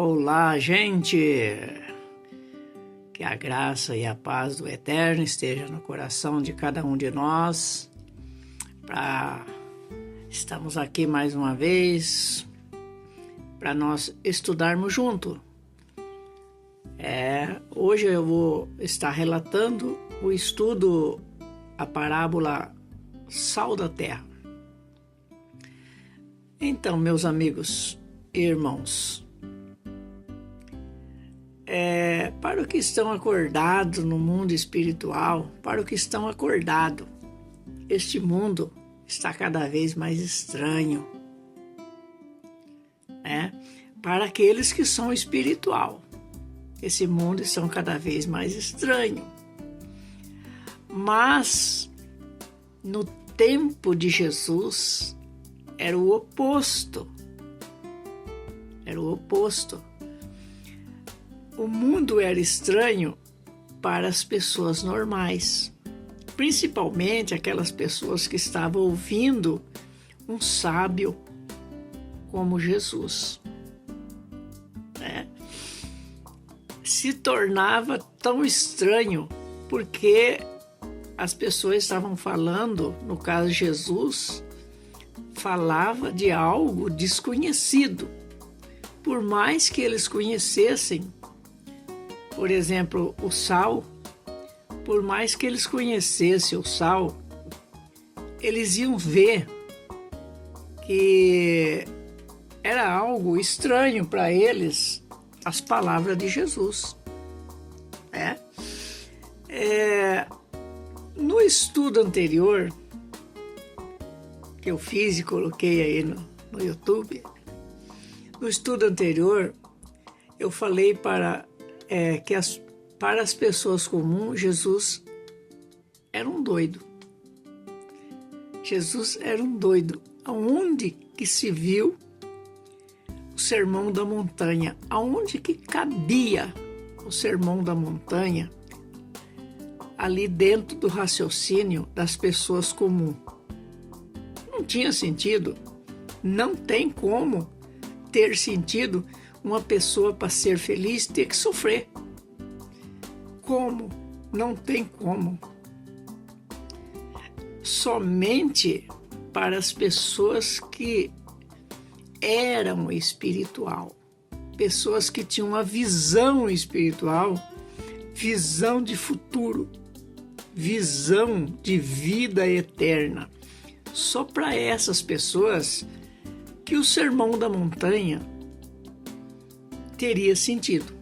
Olá, gente! Que a graça e a paz do Eterno esteja no coração de cada um de nós. Estamos aqui mais uma vez para nós estudarmos junto. Hoje eu vou estar relatando o estudo, a parábola Sal da Terra. Então, meus amigos e irmãos, para os que estão acordados no mundo espiritual, para os que estão acordados, este mundo está cada vez mais estranho. Para aqueles que são espiritual, esse mundo está cada vez mais estranho. Mas, no tempo de Jesus, era o oposto. Era o oposto. O mundo era estranho para as pessoas normais, principalmente aquelas pessoas que estavam ouvindo um sábio como Jesus. Se tornava tão estranho porque as pessoas estavam falando, no caso Jesus, falava de algo desconhecido. Por mais que eles conhecessem, por exemplo, o sal, por mais que eles conhecessem o sal, eles iam ver que era algo estranho para eles as palavras de Jesus. No estudo anterior que eu fiz e coloquei aí no YouTube, no estudo anterior eu falei para as pessoas comuns, Jesus era um doido. Jesus era um doido. Aonde que se viu o Sermão da Montanha? Aonde que cabia o Sermão da Montanha ali dentro do raciocínio das pessoas comuns? Não tinha sentido. Não tem como ter sentido uma pessoa, para ser feliz, ter que sofrer. Como? Não tem como. Somente para as pessoas que eram espiritual, pessoas que tinham uma visão espiritual, visão de futuro, visão de vida eterna. Só para essas pessoas que o Sermão da Montanha teria sentido.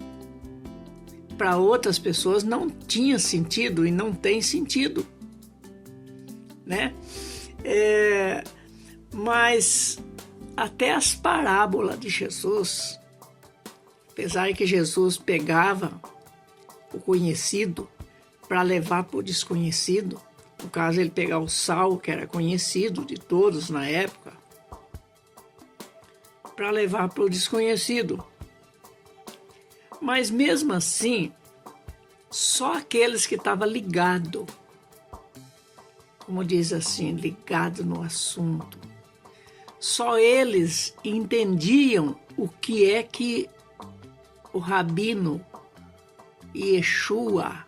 Para outras pessoas não tinha sentido e não tem sentido, Mas até as parábolas de Jesus, apesar que Jesus pegava o conhecido para levar para o desconhecido, no caso ele pegar o sal, que era conhecido de todos na época, para levar para o desconhecido. Mas mesmo assim, só aqueles que estavam ligados, como diz assim, ligado no assunto, só eles entendiam o que é que o Rabino Yeshua,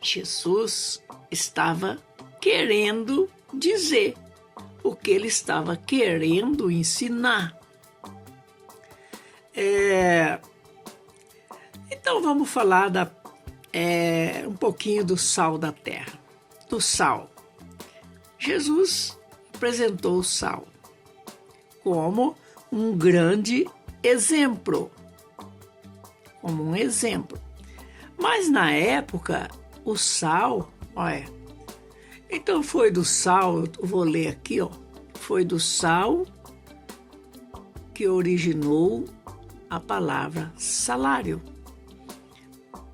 Jesus, estava querendo dizer, o que ele estava querendo ensinar. Então vamos falar um pouquinho do sal da terra. Do sal. Jesus apresentou o sal como um grande exemplo. Como um exemplo. Mas na época, o sal, então foi do sal, eu vou ler aqui, foi do sal que originou a palavra salário.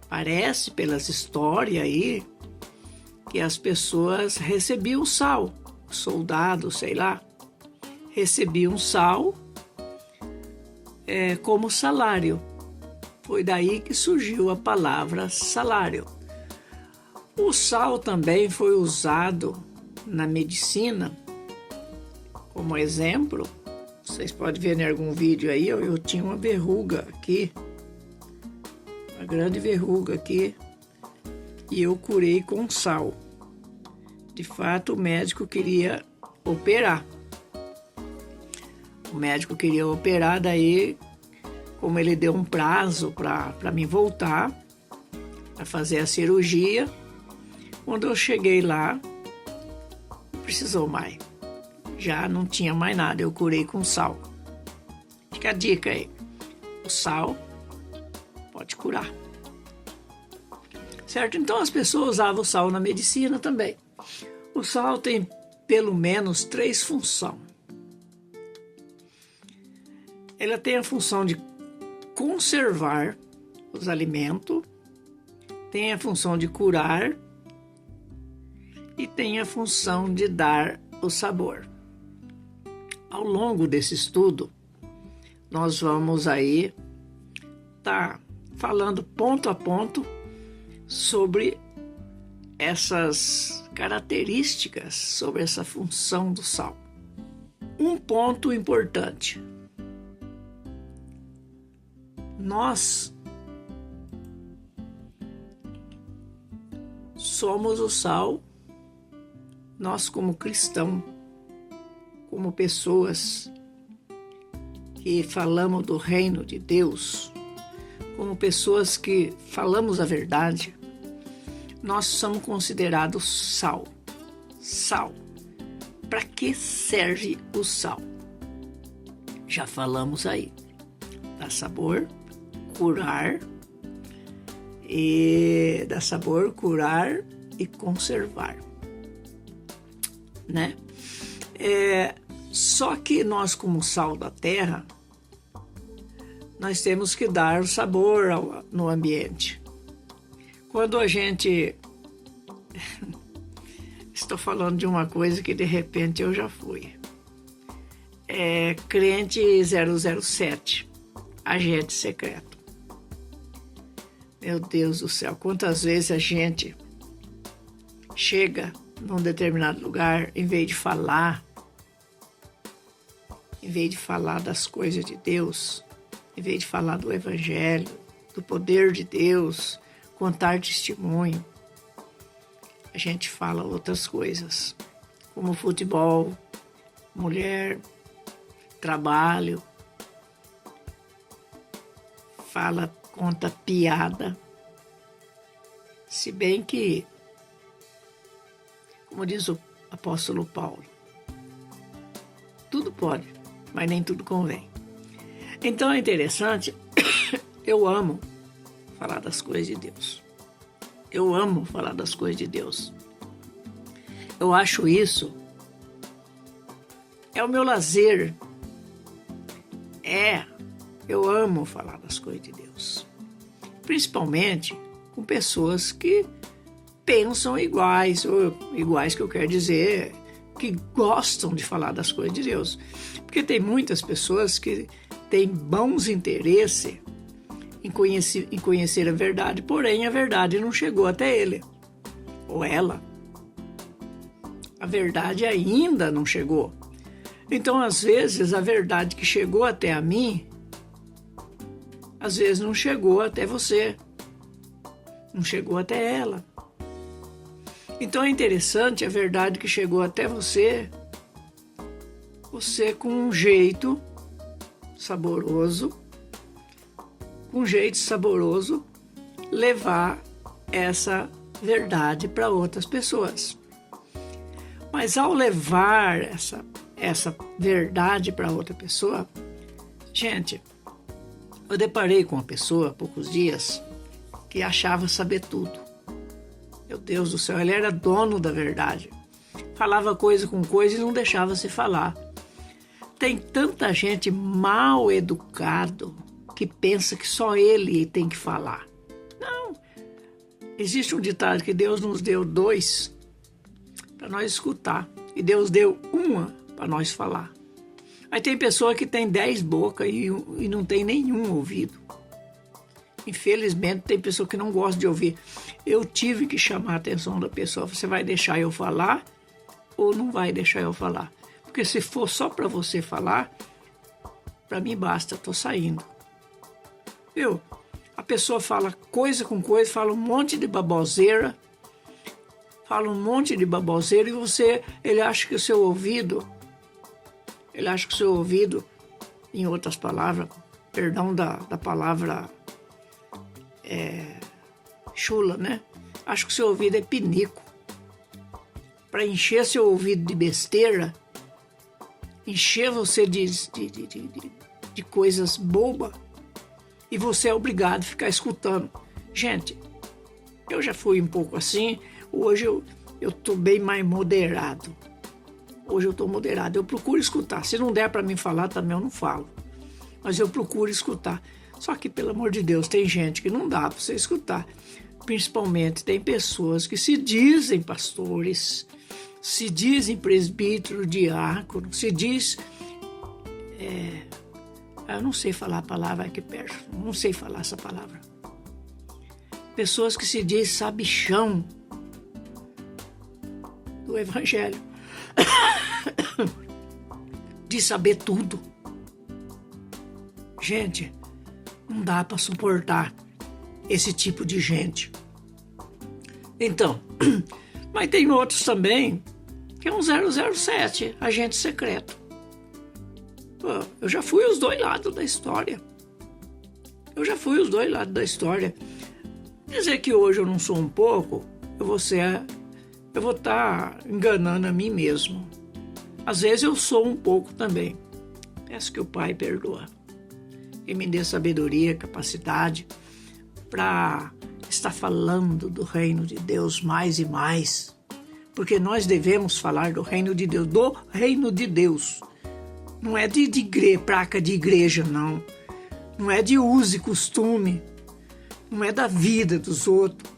Parece, pelas histórias aí, que as pessoas recebiam sal, soldados, sei lá, recebiam sal como salário. Foi daí que surgiu a palavra salário. O sal também foi usado na medicina como exemplo. Vocês podem ver em algum vídeo aí, eu tinha uma verruga aqui, uma grande verruga aqui, e eu curei com sal. De fato, o médico queria operar. O médico queria operar, daí, como ele deu um prazo para mim voltar, para fazer a cirurgia, quando eu cheguei lá, não precisou mais. Já não tinha mais nada, eu curei com sal. Fica a dica aí. O sal pode curar. Certo? Então as pessoas usavam o sal na medicina também. O sal tem pelo menos 3 funções. Ela tem a função de conservar os alimentos, tem a função de curar e tem a função de dar o sabor. Ao longo desse estudo, nós vamos aí estar falando ponto a ponto sobre essas características, sobre essa função do sal. Um ponto importante. Nós somos o sal, nós como cristãos, como pessoas que falamos do reino de Deus, como pessoas que falamos a verdade, nós somos considerados sal. Sal. Para que serve o sal? Já falamos aí. Dá sabor, curar, e dá sabor, curar e conservar, né? Só que nós, como sal da terra, nós temos que dar sabor no ambiente. Quando a gente... Estou falando de uma coisa que de repente eu já fui. Crente 007, agente secreto. Meu Deus do céu, quantas vezes a gente chega num determinado lugar, em vez de falar das coisas de Deus, em vez de falar do Evangelho, do poder de Deus, contar testemunho, a gente fala outras coisas, como futebol, mulher, trabalho, conta piada. Se bem que, como diz o apóstolo Paulo, tudo pode, mas nem tudo convém. Então é interessante, eu amo falar das coisas de Deus. Eu amo falar das coisas de Deus. Eu acho isso, é o meu lazer. Eu amo falar das coisas de Deus. Principalmente com pessoas que pensam iguais, ou iguais que eu quero dizer, que gostam de falar das coisas de Deus. Porque tem muitas pessoas que têm bons interesses em conhecer a verdade, porém a verdade não chegou até ele ou ela. A verdade ainda não chegou. Então, às vezes, a verdade que chegou até a mim, às vezes não chegou até você, não chegou até ela. Então é interessante a verdade que chegou até você com um jeito saboroso, levar essa verdade para outras pessoas. Mas ao levar essa verdade para outra pessoa, gente, eu deparei com uma pessoa há poucos dias que achava saber tudo. Meu Deus do céu, ele era dono da verdade. Falava coisa com coisa e não deixava se falar. Tem tanta gente mal educado que pensa que só ele tem que falar. Não. Existe um ditado que Deus nos deu 2 para nós escutar. E Deus deu 1 para nós falar. Aí tem pessoa que tem 10 bocas e não tem nenhum ouvido. Infelizmente, tem pessoa que não gosta de ouvir. Eu tive que chamar a atenção da pessoa. Você vai deixar eu falar ou não vai deixar eu falar? Porque se for só para você falar, Para mim basta, estou saindo. Viu? A pessoa fala coisa com coisa, fala um monte de baboseira, e ele acha que o seu ouvido, em outras palavras, perdão da palavra chula, né? Acho que o seu ouvido é pinico. Para encher seu ouvido de besteira, encher você de coisas bobas, e você é obrigado a ficar escutando. Gente, eu já fui um pouco assim, hoje eu estou bem mais moderado. Hoje eu estou moderado, eu procuro escutar. Se não der para mim falar, também eu não falo. Mas eu procuro escutar. Só que, pelo amor de Deus, tem gente que não dá para você escutar. Principalmente tem pessoas que se dizem pastores, se dizem presbítero, diácono, se diz... eu não sei falar a palavra aqui perto, não sei falar essa palavra. Pessoas que se dizem sabichão do evangelho, de saber tudo. Gente, não dá para suportar esse tipo de gente. Então, mas tem outros também, que é um 007, agente secreto. Pô, eu já fui os dois lados da história. Dizer que hoje eu não sou um pouco, eu vou estar enganando a mim mesmo. Às vezes eu sou um pouco também. Peço que o Pai perdoa e me dê sabedoria, capacidade para estar falando do reino de Deus mais e mais. Porque nós devemos falar do reino de Deus. Não é de placa de igreja, não. Não é de uso e costume. Não é da vida dos outros.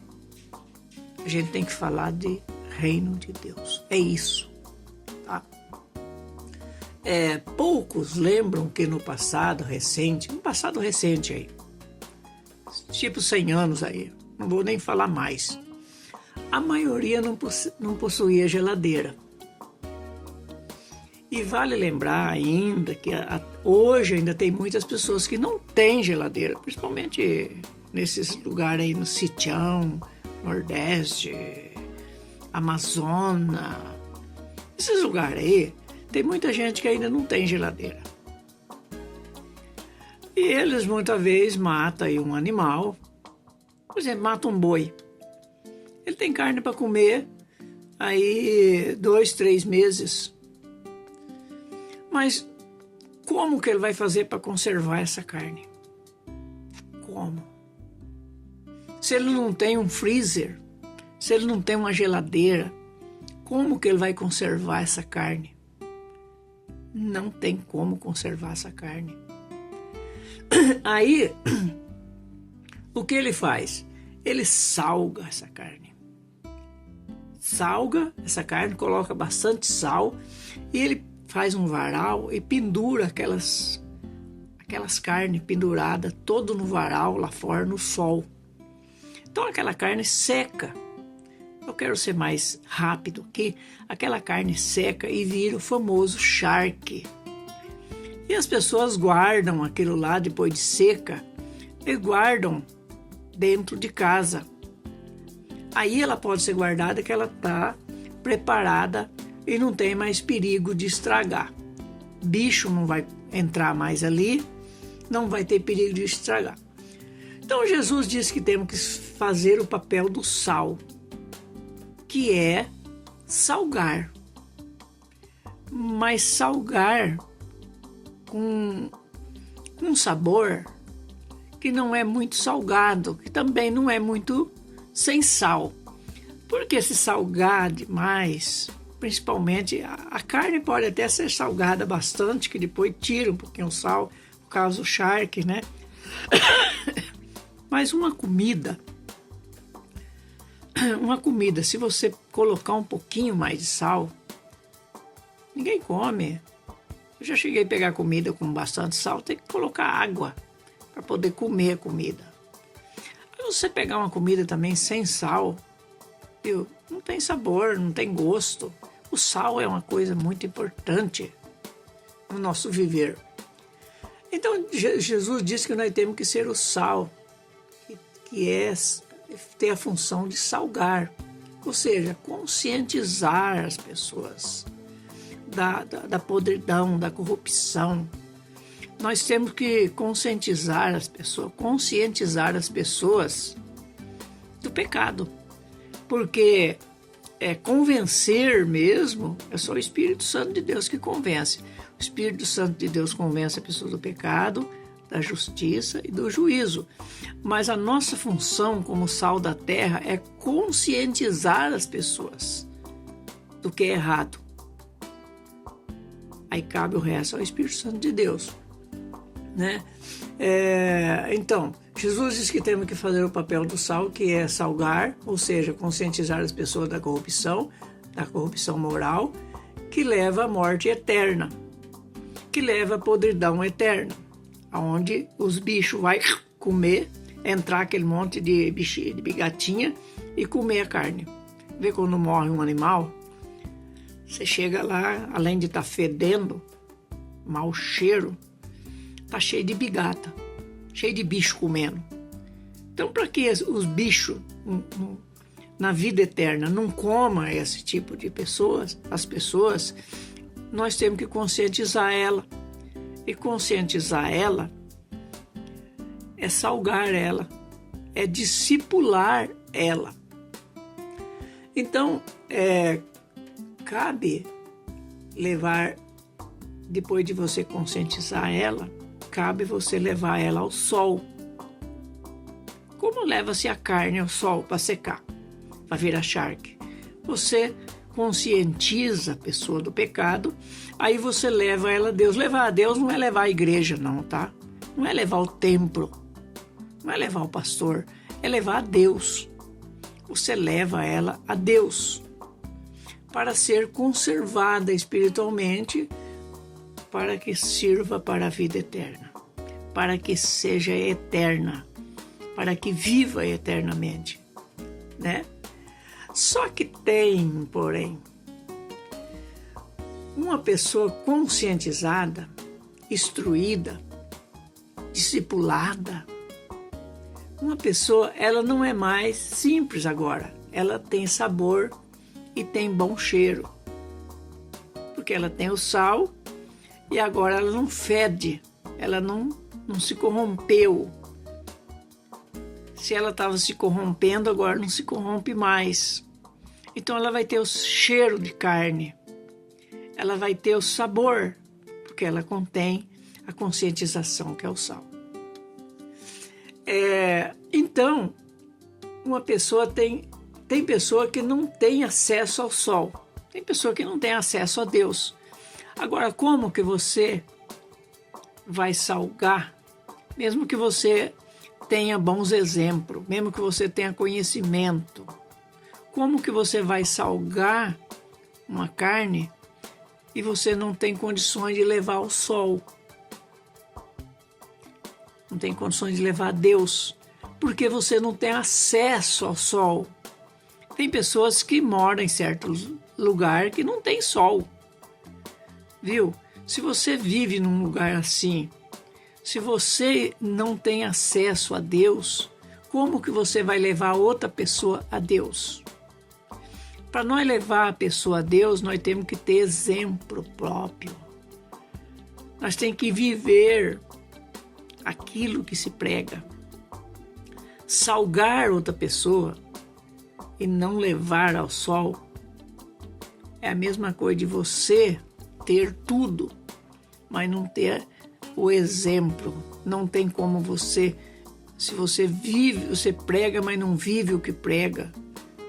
A gente tem que falar de reino de Deus. É isso. Tá? Poucos lembram que no passado recente aí, tipo 100 anos aí, não vou nem falar mais, a maioria não possuía geladeira. E vale lembrar ainda que hoje ainda tem muitas pessoas que não têm geladeira, principalmente nesses lugares aí no Sitião, Nordeste, Amazônia. Esses lugares aí, tem muita gente que ainda não tem geladeira. E eles muitas vezes matam aí um animal, por exemplo, mata um boi. Ele tem carne para comer aí 2, 3 meses. Mas como que ele vai fazer para conservar essa carne? Como? Se ele não tem um freezer, se ele não tem uma geladeira, como que ele vai conservar essa carne? Não tem como conservar essa carne. Aí, o que ele faz? Ele salga essa carne. Salga essa carne, coloca bastante sal e ele faz um varal e pendura aquelas carnes penduradas todo no varal lá fora no sol. Então aquela carne seca. Eu quero ser mais rápido que aquela carne seca e vira o famoso charque. E as pessoas guardam aquilo lá depois de seca e guardam dentro de casa. Aí ela pode ser guardada que ela está preparada e não tem mais perigo de estragar. Bicho não vai entrar mais ali, não vai ter perigo de estragar. Então Jesus disse que temos que fazer o papel do sal, que é salgar. Mas salgar com um sabor que não é muito salgado, que também não é muito sem sal. Porque se salgar demais, principalmente a carne pode até ser salgada bastante, que depois tira um pouquinho o sal, por causa do charque, né? Mas uma comida, se você colocar um pouquinho mais de sal, ninguém come. Eu já cheguei a pegar comida com bastante sal, tem que colocar água para poder comer a comida. Mas você pegar uma comida também sem sal, viu? Não tem sabor, não tem gosto. O sal é uma coisa muito importante no nosso viver. Então, Jesus disse que nós temos que ser o sal, que é ter a função de salgar, ou seja, conscientizar as pessoas da podridão, da corrupção. Nós temos que conscientizar as pessoas do pecado, porque convencer mesmo é só o Espírito Santo de Deus que convence. O Espírito Santo de Deus convence a pessoa do pecado, da justiça e do juízo. Mas a nossa função como sal da terra é conscientizar as pessoas do que é errado. Aí cabe o resto ao Espírito Santo de Deus, né? Então, Jesus diz que temos que fazer o papel do sal, que é salgar, ou seja, conscientizar as pessoas da corrupção moral, que leva à morte eterna, que leva à podridão eterna, onde os bichos vão comer, entrar aquele monte de gatinha e comer a carne. Vê quando morre um animal, você chega lá, além de estar fedendo, mau cheiro, tá cheio de bigata, cheio de bicho comendo. Então, para que os bichos na vida eterna não comam esse tipo de pessoas, as pessoas, nós temos que conscientizar ela. E conscientizar ela é salgar ela, é discipular ela. Então, cabe levar, depois de você conscientizar ela, cabe você levar ela ao sol. Como leva-se a carne ao sol para secar, para virar charque? Você conscientiza a pessoa do pecado, aí você leva ela a Deus. Levar a Deus não é levar a igreja, não, tá? Não é levar o templo, não é levar o pastor, é levar a Deus. Você leva ela a Deus para ser conservada espiritualmente, para que sirva para a vida eterna, para que seja eterna, para que viva eternamente, né? Só que tem, porém, uma pessoa conscientizada, instruída, discipulada, uma pessoa, ela não é mais simples agora, ela tem sabor e tem bom cheiro, porque ela tem o sal e agora ela não fede, ela não se corrompeu. Se ela estava se corrompendo, agora não se corrompe mais. Então ela vai ter o cheiro de carne, ela vai ter o sabor, porque ela contém a conscientização, que é o sal. Então, uma pessoa tem pessoa que não tem acesso ao sol, tem pessoa que não tem acesso a Deus. Agora, como que você vai salgar, mesmo que você tenha bons exemplos, mesmo que você tenha conhecimento, como que você vai salgar uma carne e você não tem condições de levar ao sol? Não tem condições de levar a Deus, porque você não tem acesso ao sol. Tem pessoas que moram em certo lugar que não tem sol, viu? Se você vive num lugar assim, se você não tem acesso a Deus, como que você vai levar outra pessoa a Deus? Para nós levar a pessoa a Deus, nós temos que ter exemplo próprio. Nós temos que viver aquilo que se prega. Salgar outra pessoa e não levar ao sol é a mesma coisa de você ter tudo, mas não ter o exemplo. Não tem como você, se você vive, você prega, mas não vive o que prega,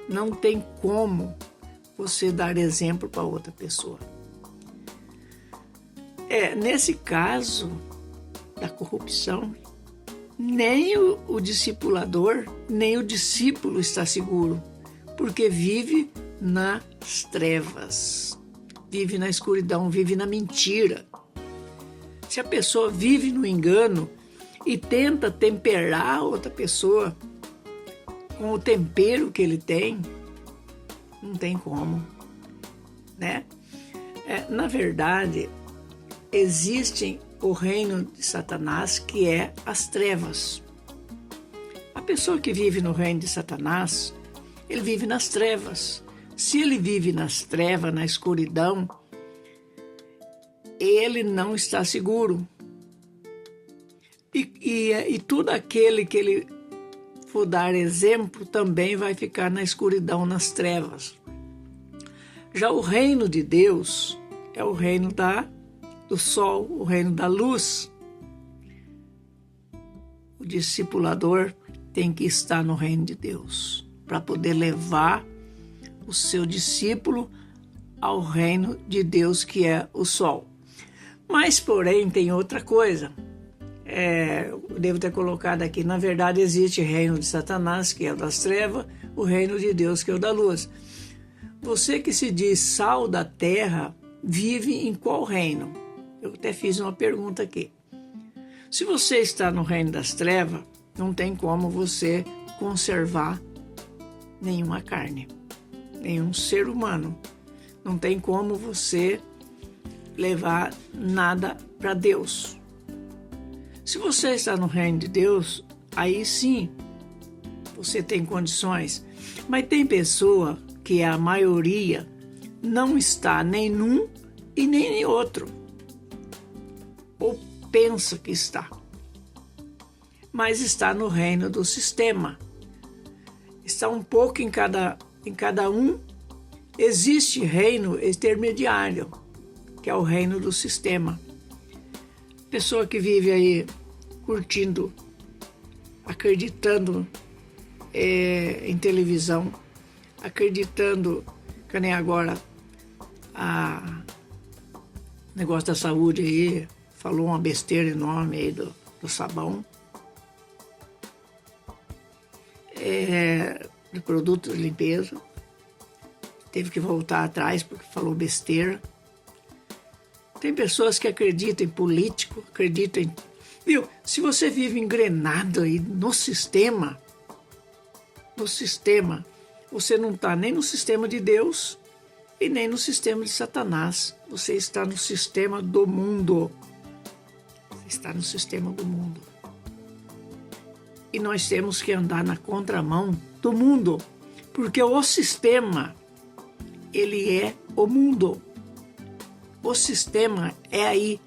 não tem como você dar exemplo para outra pessoa. Nesse caso da corrupção, nem o discipulador, nem o discípulo está seguro, porque vive nas trevas, vive na escuridão, vive na mentira. Se a pessoa vive no engano e tenta temperar outra pessoa com o tempero que ele tem, não tem como, né? Na verdade, existem o reino de Satanás, que é as trevas. A pessoa que vive no reino de Satanás, ele vive nas trevas. Se ele vive nas trevas, na escuridão, ele não está seguro. E tudo aquele que ele for dar exemplo também vai ficar na escuridão, nas trevas. Já o reino de Deus é o reino do sol, o reino da luz. O discipulador tem que estar no reino de Deus para poder levar o seu discípulo ao reino de Deus, que é o sol. Mas, porém, tem outra coisa. Eu devo ter colocado aqui, na verdade existe o reino de Satanás, que é o das trevas, o reino de Deus, que é o da luz. Você que se diz sal da terra, vive em qual reino? Eu até fiz uma pergunta aqui. Se você está no reino das trevas, não tem como você conservar nenhuma carne, nenhum ser humano. Não tem como você levar nada para Deus. Se você está no reino de Deus, aí sim você tem condições. Mas tem pessoa que a maioria não está nem num e nem em outro. Ou pensa que está. Mas está no reino do sistema. Está um pouco em cada um. Existe reino intermediário, que é o reino do sistema. Pessoa que vive aí curtindo, acreditando em televisão, acreditando que nem agora o negócio da saúde aí, falou uma besteira enorme aí do sabão, do produto de limpeza, teve que voltar atrás porque falou besteira. Tem pessoas que acreditam em político, acreditam em... Viu? Se você vive engrenado aí no sistema, você não está nem no sistema de Deus e nem no sistema de Satanás. Você está no sistema do mundo. Você está no sistema do mundo. E nós temos que andar na contramão do mundo, porque o sistema, ele é o mundo. O sistema é aí.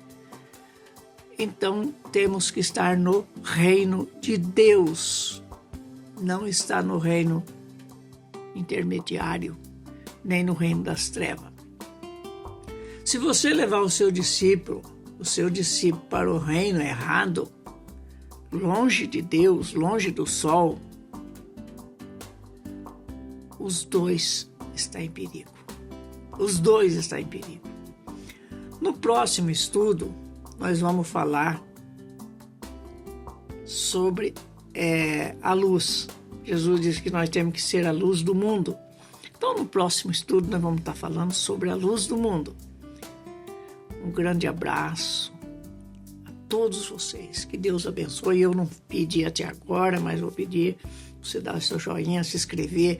Então, temos que estar no reino de Deus. Não estar no reino intermediário, nem no reino das trevas. Se você levar o seu discípulo para o reino errado, longe de Deus, longe do sol, os dois estão em perigo. Os dois estão em perigo. No próximo estudo, nós vamos falar sobre a luz. Jesus disse que nós temos que ser a luz do mundo. Então, no próximo estudo, nós vamos estar falando sobre a luz do mundo. Um grande abraço a todos vocês. Que Deus abençoe. Eu não pedi até agora, mas vou pedir para você dar o seu joinha, se inscrever,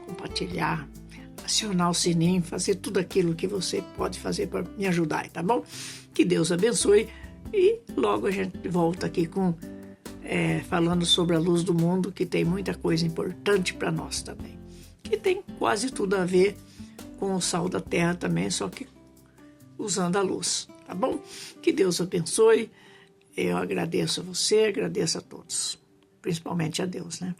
compartilhar, acionar o sininho, fazer tudo aquilo que você pode fazer para me ajudar, tá bom? Que Deus abençoe e logo a gente volta aqui falando sobre a luz do mundo, que tem muita coisa importante para nós também, que tem quase tudo a ver com o sal da terra também, só que usando a luz, tá bom? Que Deus abençoe, eu agradeço a você, agradeço a todos, principalmente a Deus, né?